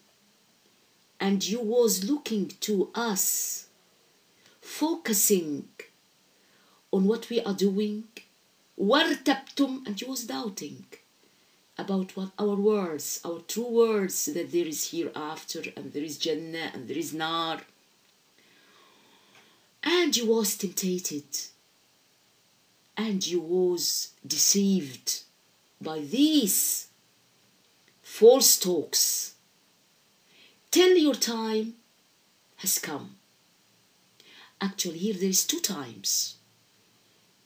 And you was looking to us, focusing on what we are doing. وارتبتم. And you was doubting about what our words, our true words, that there is hereafter, and there is Jannah, and there is Nar. And you was tempted, and you was deceived by these false talks, till your time has come. Actually, here there is 2 times.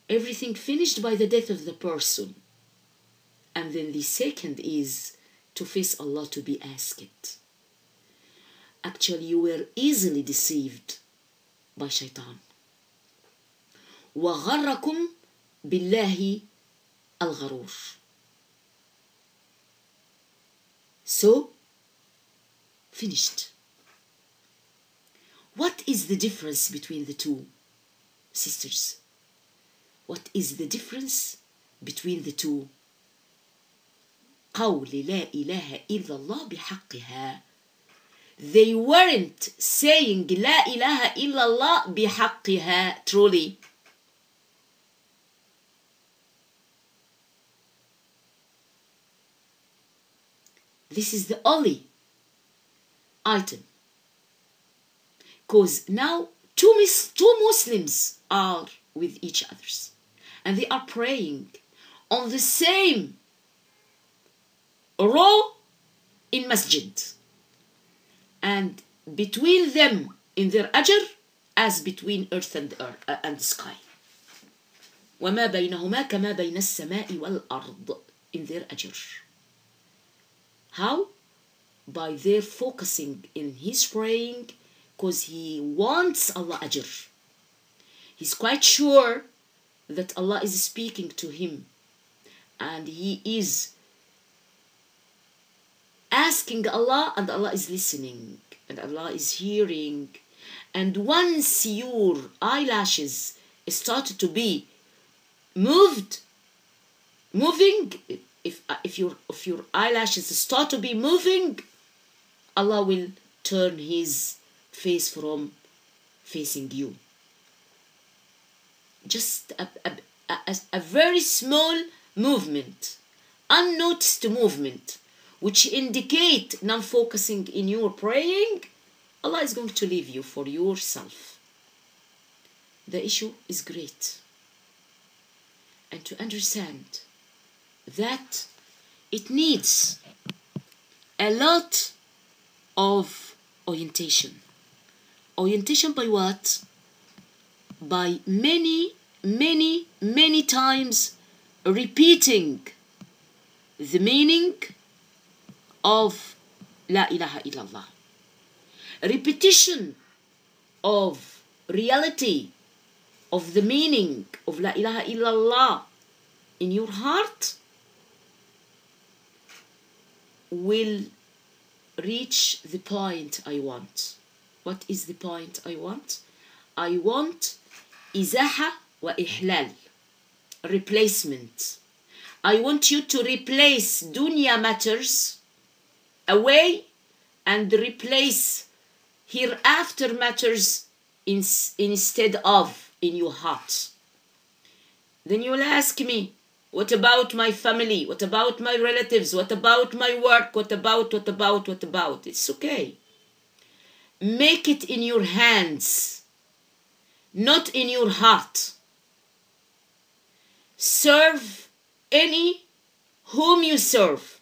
Everything finished by the death of the person. And then the second is to face Allah to be asked. Actually, you were easily deceived by shaitan. وَغَرَّكُمْ بِاللَّهِ الْغَرُورِ. So, finished. What is the difference between the 2 sisters? What is the difference between the 2? قول لا إله إلا الله بحقها. They weren't saying لا إله إلا الله بحقها truly. This is the only item. Because now 2 Muslims are with each other. And they are praying on the same row in masjid. And between them in their ajr as between earth and sky. وما بينهما كما بين السماء والأرض. In their ajr. How? By their focusing in his praying, because he wants Allah ajr. He's quite sure that Allah is speaking to him, and he is asking Allah, and Allah is listening, and Allah is hearing. And once your eyelashes start to be moving, if your eyelashes start to be moving, Allah will turn his face from facing you. Just a very small movement, unnoticed movement, which indicate non-focusing in your praying, Allah is going to leave you for yourself. The issue is great. And to understand that it needs a lot of orientation. Orientation by what? By many times repeating the meaning of La ilaha illallah. Repetition of reality of the meaning of La ilaha illallah in your heart will reach the point I want. What is the point I want? I want izaha wa ihlal, replacement. I want you to replace dunya matters away and replace hereafter matters instead of in your heart. Then you will ask me, what about my family? What about my relatives? What about my work? What about? It's okay. Make it in your hands, not in your heart. Serve any whom you serve.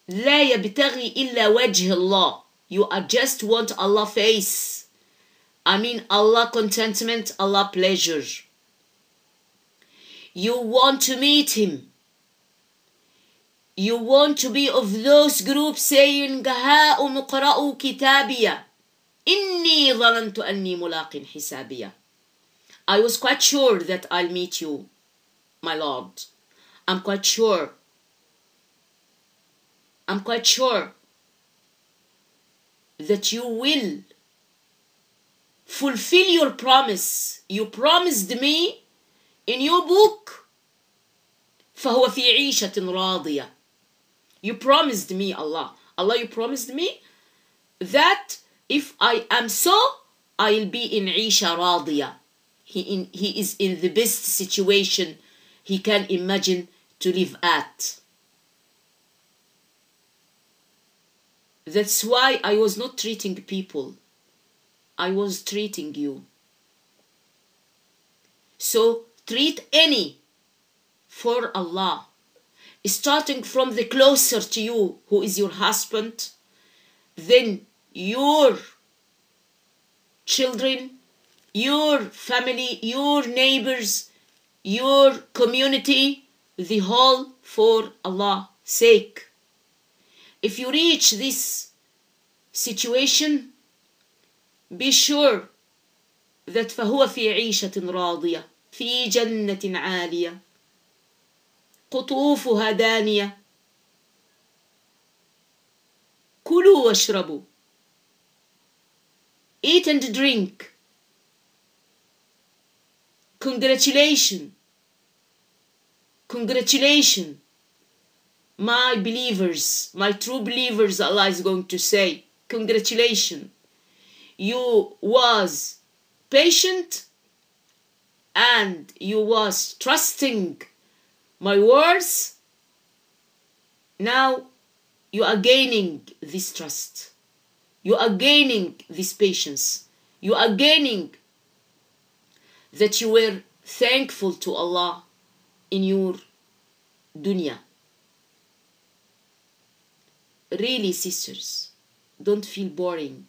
لا يبتغي إلا وجه الله. You are just want Allah face. Allah contentment, Allah pleasure. You want to meet Him. You want to be of those groups saying, هاؤم اقرأوا كتابية إني ظننت أني ملاق حسابية. I was quite sure that I'll meet you, my Lord. I'm quite sure that you will fulfill your promise. You promised me in your book, فهو في عيشة راضية. You promised me, Allah, you promised me that if I am so, I'll be in عيشة راضية. He is in the best situation he can imagine to live at. That's why I was not treating people. I was treating you. So treat any for Allah, starting from the closer to you, who is your husband, then your children, your family, your neighbors, your community, the whole for Allah's sake. If you reach this situation, be sure that فهو في عيشة راضية في جنة عالية قطوفها دانية كلوا واشربوا. Eat and drink. Congratulations, my believers, my true believers, Allah is going to say, congratulations. You was patient and you was trusting my words. Now you are gaining this trust. You are gaining this patience. You are gaining that you were thankful to Allah in your dunya. Really, sisters, don't feel boring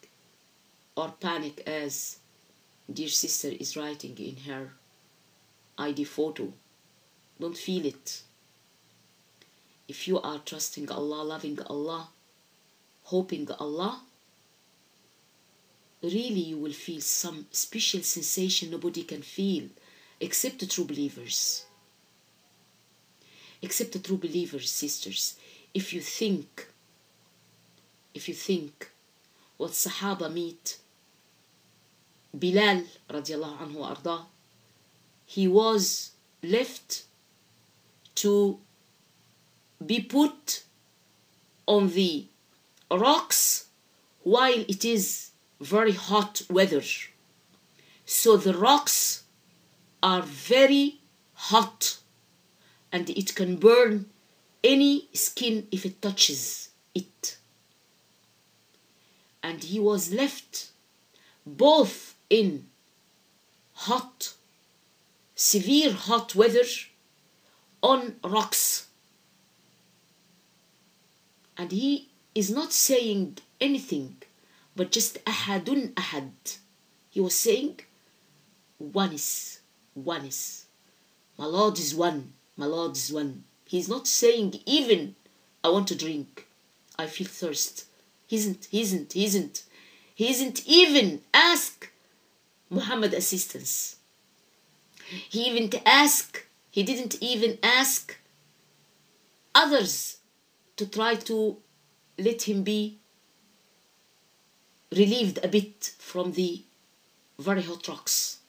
or panic as dear sister is writing in her ID photo. Don't feel it. If you are trusting Allah, loving Allah, hoping Allah, really you will feel some special sensation nobody can feel except the true believers. Except the true believers, sisters. If you think what Sahaba meet Bilal radiallahu anhu arda, he was left to be put on the rocks while it is very hot weather. So the rocks are very hot and it can burn any skin if it touches it. And he was left both in hot, severe hot weather on rocks. And he is not saying anything, but just ahadun ahad. He was saying, oneness. My Lord is one. My Lord is one. He's not saying even, I want to drink. I feel thirst. He isn't even ask Muhammad assistance. He didn't even ask others to try to let him be relieved a bit from the very hot rocks.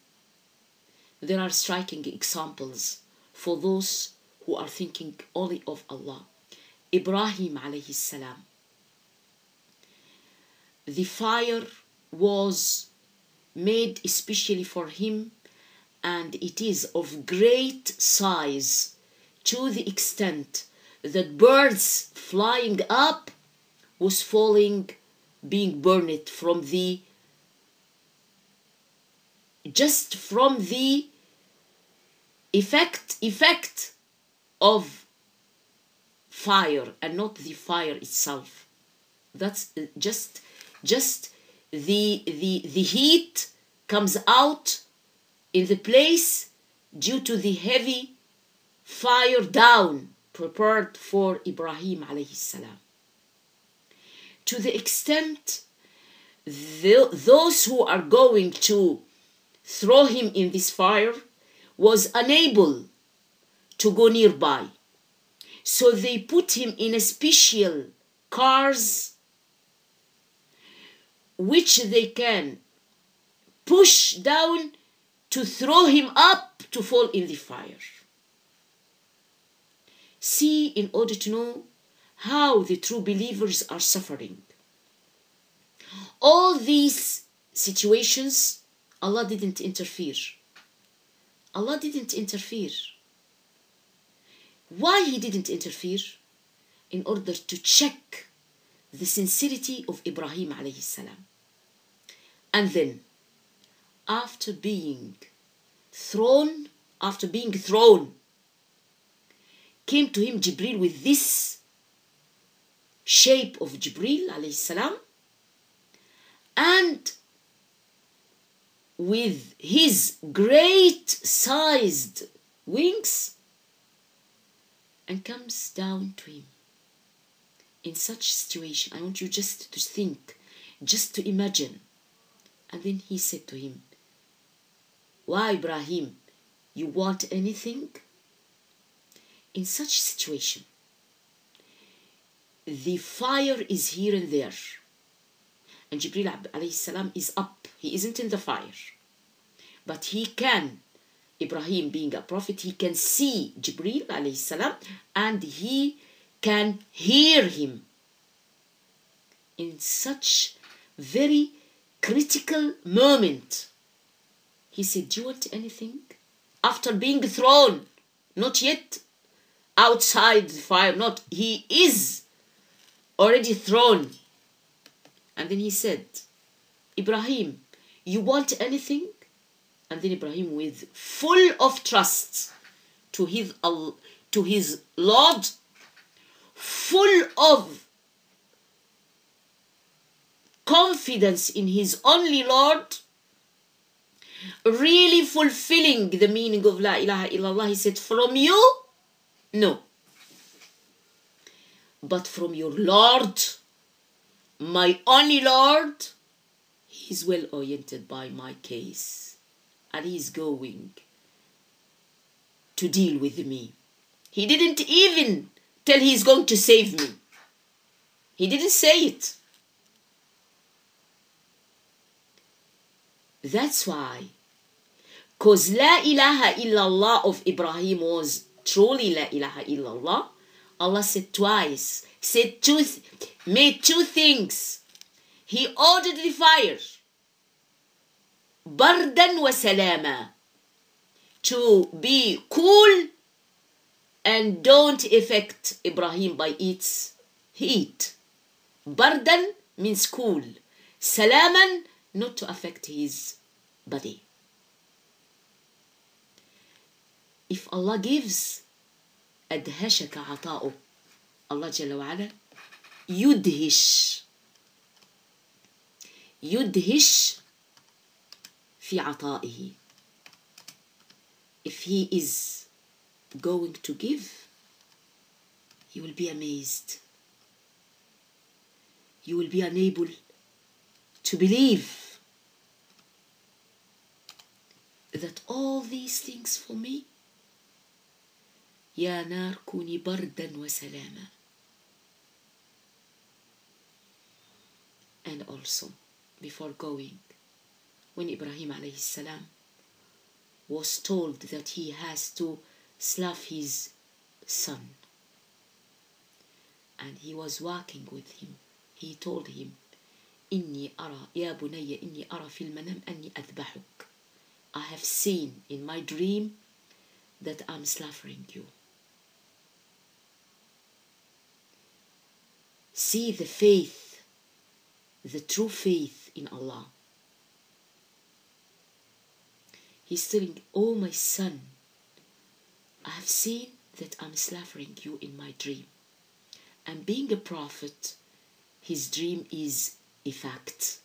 There are striking examples for those who are thinking only of Allah. Ibrahim alayhi salam. the fire was made especially for him, and it is of great size to the extent that birds flying up was falling, being burned from the effect of fire, and not the fire itself. That's just the heat comes out in the place due to the heavy fire down prepared for Ibrahim alayhi salam. To the extent those who are going to throw him in this fire was unable to go nearby. So they put him in a special cars which they can push down to throw him up to fall in the fire. See, in order to know how the true believers are suffering. All these situations, Allah didn't interfere. Allah didn't interfere. Why He didn't interfere? In order to check the sincerity of Ibrahim alayhi salam. And then, after being thrown, came to him Jibril with this shape of Jibril alayhi salam, and with his great sized wings, and comes down to him. In such situation, I want you just to think, just to imagine. And then he said to him, "Why, Ibrahim, you want anything?" In such situation, the fire is here and there, and Jibril alayhi salam is up. He isn't in the fire, but he can, Ibrahim being a prophet, he can see Jibril alayhi salam, and he can hear him. In such very critical moment, he said, "Do you want anything?" After being thrown, not yet outside the fire, not, he is already thrown. And then he said, "Ibrahim, you want anything?" And then Ibrahim, with full of trust to his Lord, full of confidence in his only Lord, really fulfilling the meaning of La ilaha illallah, he said, "From you, no. But from your Lord, my only Lord, He is well oriented by my case, and He is going to deal with me." He didn't even tell He is going to save me. He didn't say it. That's why, because La ilaha illallah of Ibrahim was truly La ilaha illallah, Allah said twice, made two things. He ordered the fire, bardan wa salama, to be cool and don't affect Ibrahim by its heat. Bardan means cool. Salaman, not to affect his body. If Allah gives, أدهشك عطاؤه. Allah جل وعلا يدهش في عطائه. If He is going to give, you will be amazed. You will be unable to believe that all these things for me, يا نار كوني بردا وسلاما. And also, before going, when Ibrahim alayhi salam was told that he has to slap his son, and he was walking with him, he told him, إني أرى يا بني إني أرى في المنام أني أذبحك. I have seen in my dream that I'm slaughtering you. See the faith, the true faith in Allah. He's telling, oh my son, I have seen that I'm slaughtering you in my dream. And being a prophet, his dream is a fact.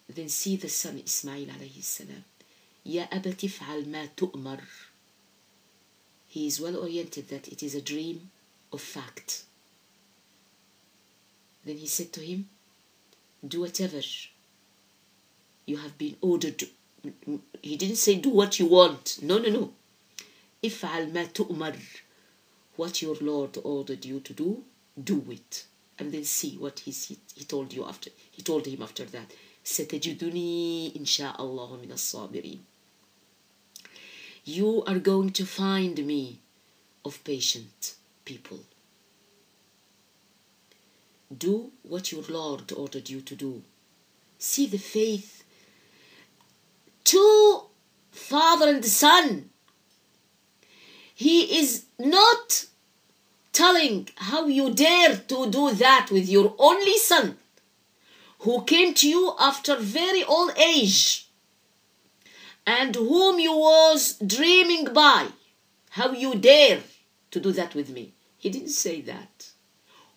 Then see the son Ismail alayhi salam. Ya abati fa'al ma tu'mar. He is well oriented that it is a dream of fact. Then he said to him, do whatever you have been ordered to. He didn't say do what you want. No. If'al ma tu'mar. What your Lord ordered you to do, do it. And then see what he told you after. He told him after that, ستجدني إن شاء الله من الصابرين. You are going to find me of patient people. Do what your Lord ordered you to do. See the faith. To father and son. He is not telling how you dare to do that with your only son, who came to you after very old age, and whom you was dreaming by. How you dare to do that with me. He didn't say that.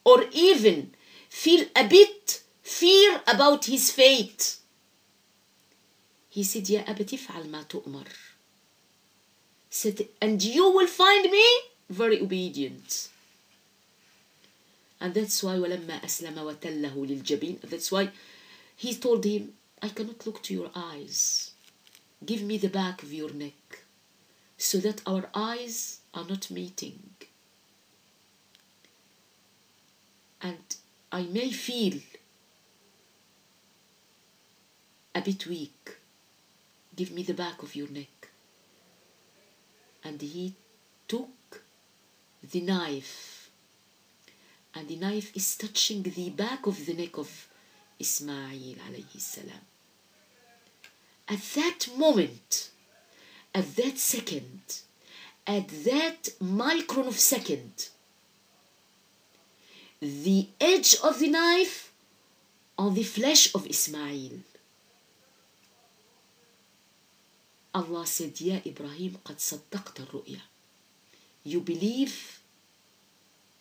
Or even feel a bit fear about his fate. He said, Ya abati fa'al ma tu'mar. Said, and you will find me very obedient. And that's why وَلَمَّا أَسْلَمَ وَتَلَّهُ لِلْجَبِينِ. That's why he told him, I cannot look to your eyes. Give me the back of your neck, so that our eyes are not meeting. And I may feel a bit weak. Give me the back of your neck. And he took the knife, and the knife is touching the back of the neck of Ismail alayhi salam. At that moment, at that second, at that micron of second, the edge of the knife on the flesh of Ismail. Allah said, Ya Ibrahim, قد صدقت الرؤيا. You believe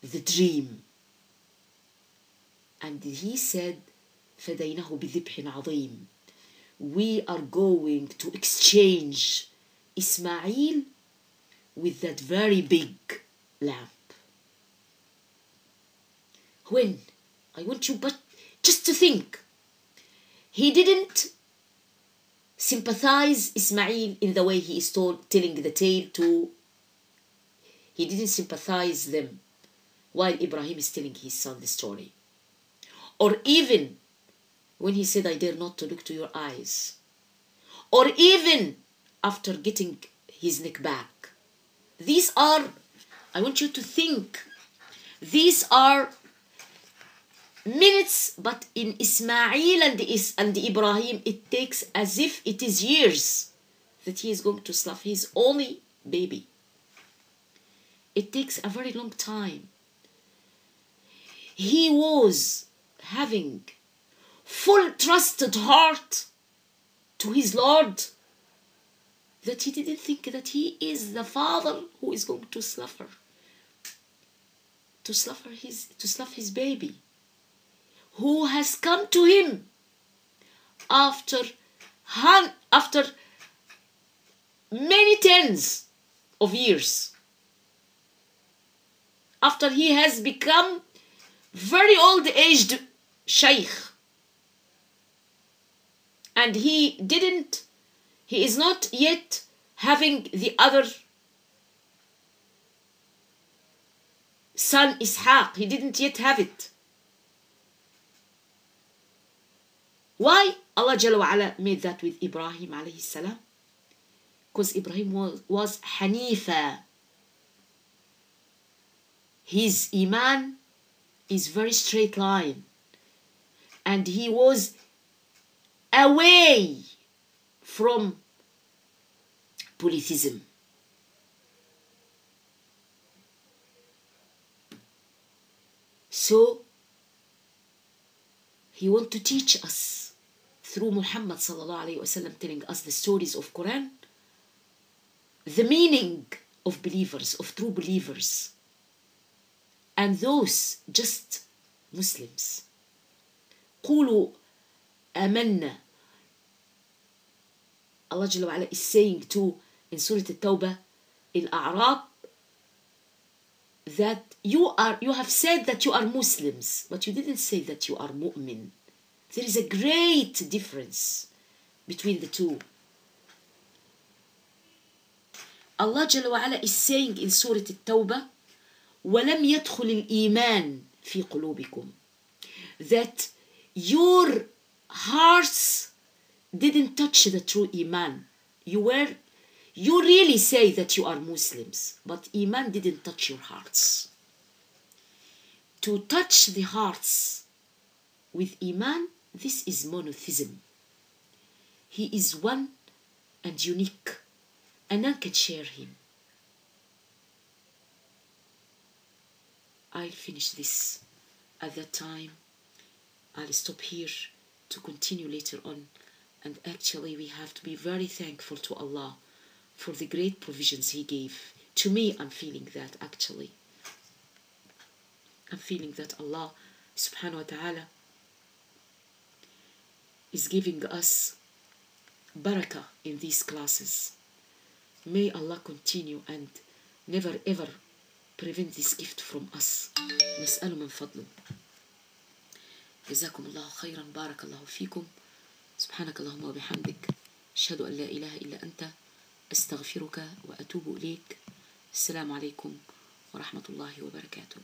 the dream. And he said, فديناه بذبح عظيم. We are going to exchange Ismail with that very big lamb. When? I want you but just to think. He didn't sympathize Ismail in the way he is telling the tale to. He didn't sympathize them while Ibrahim is telling his son the story. Or even when he said, I dare not to look to your eyes. Or even after getting his neck back. These are, I want you to think, these are minutes, but in Ismail and Ibrahim, it takes as if it is years that he is going to slaughter his only baby. It takes a very long time. He was having full trusted heart to his Lord, that he didn't think that he is the father who is going to slaughter his baby, who has come to him after many tens of years, after he has become very old-aged sheikh, and he is not yet having the other son Ishaq. He didn't yet have it. Why Allah Jalla wa Ala made that with Ibrahim alayhi salam? Because Ibrahim was Hanifa. His iman is very straight line. and he was away from polytheism. So he wants to teach us through Muhammad sallallahu alaihi wasallam, telling us the stories of Quran, the meaning of believers, of true believers, and those just Muslims. قولوا آمنا. Allah Jalla wa Ala is saying too in Surah At-Tawbah, in A'rab, that you have said that you are Muslims, but you didn't say that you are mu'min. There is a great difference between the two. Allah Jalla wa Ala is saying in Surah At-Tawbah, وَلَمْ يَدْخُلِ الْإِيمَانِ فِي قُلُوبِكُمْ, that your hearts didn't touch the true Iman. You really say that you are Muslims, but Iman didn't touch your hearts. To touch the hearts with Iman, this is monotheism. He is one and unique, and none can share him. I'll finish this at that time. I'll stop here to continue later on. And actually we have to be very thankful to Allah for the great provisions He gave. To me, I'm feeling that actually. I'm feeling that Allah subhanahu wa ta'ala is giving us barakah in these classes. May Allah continue and never ever prevent this gift from us. نسأل من فضله. جزاكم الله خيرا. بارك الله فيكم. سبحانك اللهم وبحمدك أشهد أن لا إله إلا أنت أستغفرك وأتوب إليك. السلام عليكم ورحمة الله وبركاته.